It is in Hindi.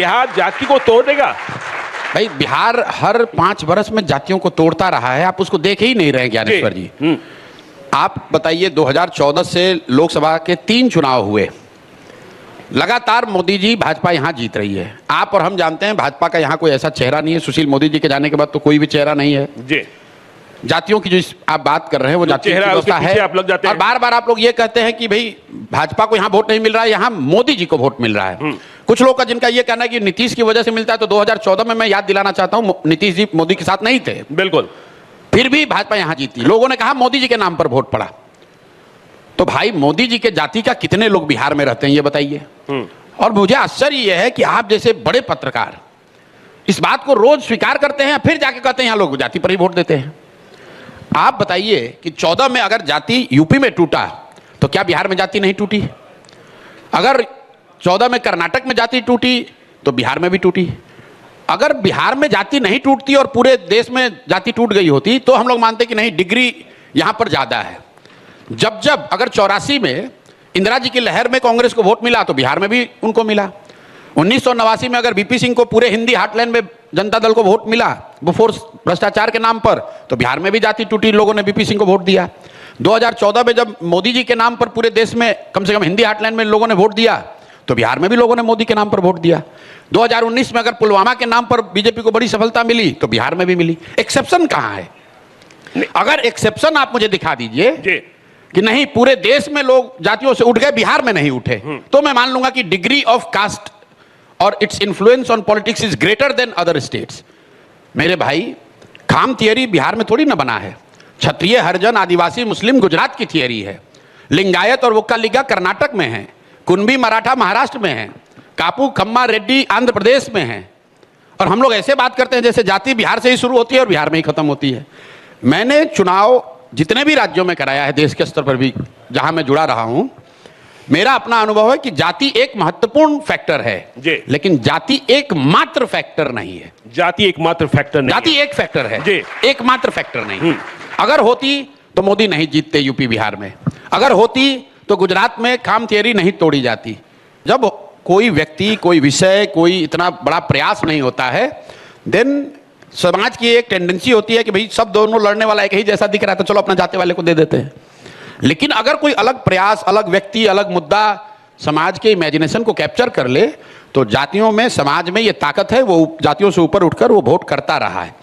बिहार जाति को तोड़ देगा? भाई बिहार हर 5 वर्ष में जातियों को तोड़ता रहा है, आप उसको देख ही नहीं रहे ज्ञानेश्वर जी। आप बताइए 2014 से लोकसभा के 3 चुनाव हुए, लगातार मोदी जी भाजपा यहां जीत रही है। आप और हम जानते हैं भाजपा का यहां कोई ऐसा चेहरा नहीं है, सुशील मोदी जी के जाने के बाद तो कोई भी चेहरा नहीं है जी। जातियों की जो आप बात कर रहे हैं वो जातियों की व्यवस्था है। आप लग जाते हैं। और बार बार आप लोग ये कहते हैं कि भाई भाजपा को यहाँ वोट नहीं मिल रहा है, यहाँ मोदी जी को वोट मिल रहा है। कुछ लोग का जिनका ये कहना है कि नीतीश की वजह से मिलता है, तो 2014 में मैं याद दिलाना चाहता हूँ नीतीश जी मोदी के साथ नहीं थे, बिल्कुल, फिर भी भाजपा यहाँ जीती। लोगों ने कहा मोदी जी के नाम पर वोट पड़ा। तो भाई मोदी जी के जाति का कितने लोग बिहार में रहते हैं ये बताइए। और मुझे आश्चर्य यह है कि आप जैसे बड़े पत्रकार इस बात को रोज स्वीकार करते हैं, फिर जाके कहते हैं यहाँ लोग जाति पर ही वोट देते हैं। आप बताइए कि 14 में अगर जाति यूपी में टूटा तो क्या बिहार में जाति नहीं टूटी? अगर 14 में कर्नाटक में जाति टूटी तो बिहार में भी टूटी। अगर बिहार में जाति नहीं टूटती और पूरे देश में जाति टूट गई होती तो हम लोग मानते कि नहीं डिग्री यहां पर ज्यादा है। जब अगर 84 में इंदिरा जी की लहर में कांग्रेस को वोट मिला तो बिहार में भी उनको मिला। 1989 में अगर बीपी सिंह को पूरे हिंदी हार्टलैंड में जनता दल को वोट मिला बिफोर भ्रष्टाचार के नाम पर, तो बिहार में भी जाति टूटी, लोगों ने बीपी सिंह को वोट दिया। 2014 में जब मोदी जी के नाम पर पूरे देश में कम से कम हिंदी हार्टलैंड में लोगों ने वोट दिया तो बिहार में भी लोगों ने मोदी के नाम पर वोट दिया। 2019 में अगर पुलवामा के नाम पर बीजेपी को बड़ी सफलता मिली तो बिहार में भी मिली। एक्सेप्शन कहां है? अगर एक्सेप्शन आप मुझे दिखा दीजिए कि नहीं पूरे देश में लोग जातियों से उठ गए, बिहार में नहीं उठे, तो मैं मान लूंगा कि डिग्री ऑफ कास्ट और its influence on politics is greater than other states. मेरे भाई खाम थियरी बिहार में थोड़ी ना बना है। क्षत्रिय, हरिजन, आदिवासी, मुस्लिम गुजरात की थियरी है। लिंगायत और वोक्कालिगा कर्नाटक में है। कुनबी मराठा महाराष्ट्र में है। कापू, खम्मा, रेड्डी आंध्र प्रदेश में है। और हम लोग ऐसे बात करते हैं जैसे जाति बिहार से ही शुरू होती है और बिहार में ही खत्म होती है। मैंने चुनाव जितने भी राज्यों में कराया है देश के स्तर पर भी जहां मैं जुड़ा रहा हूं, मेरा अपना अनुभव है कि जाति एक महत्वपूर्ण फैक्टर है, लेकिन जाति एकमात्र फैक्टर नहीं है। जाति एकमात्र फैक्टर नहीं, जाति एक फैक्टर है, एकमात्र फैक्टर नहीं। अगर होती तो मोदी नहीं जीतते यूपी बिहार में। अगर होती तो गुजरात में खाम थियरी नहीं तोड़ी जाती। जब कोई व्यक्ति, कोई विषय, कोई इतना बड़ा प्रयास नहीं होता है, देन समाज की एक टेंडेंसी होती है कि भाई सब दोनों लड़ने वाला एक ही जैसा दिख रहा है तो चलो अपना जाति वाले को दे देते हैं। लेकिन अगर कोई अलग प्रयास, अलग व्यक्ति, अलग मुद्दा समाज के इमेजिनेशन को कैप्चर कर ले तो जातियों में, समाज में ये ताकत है, वो जातियों से ऊपर उठकर वो वोट करता रहा है।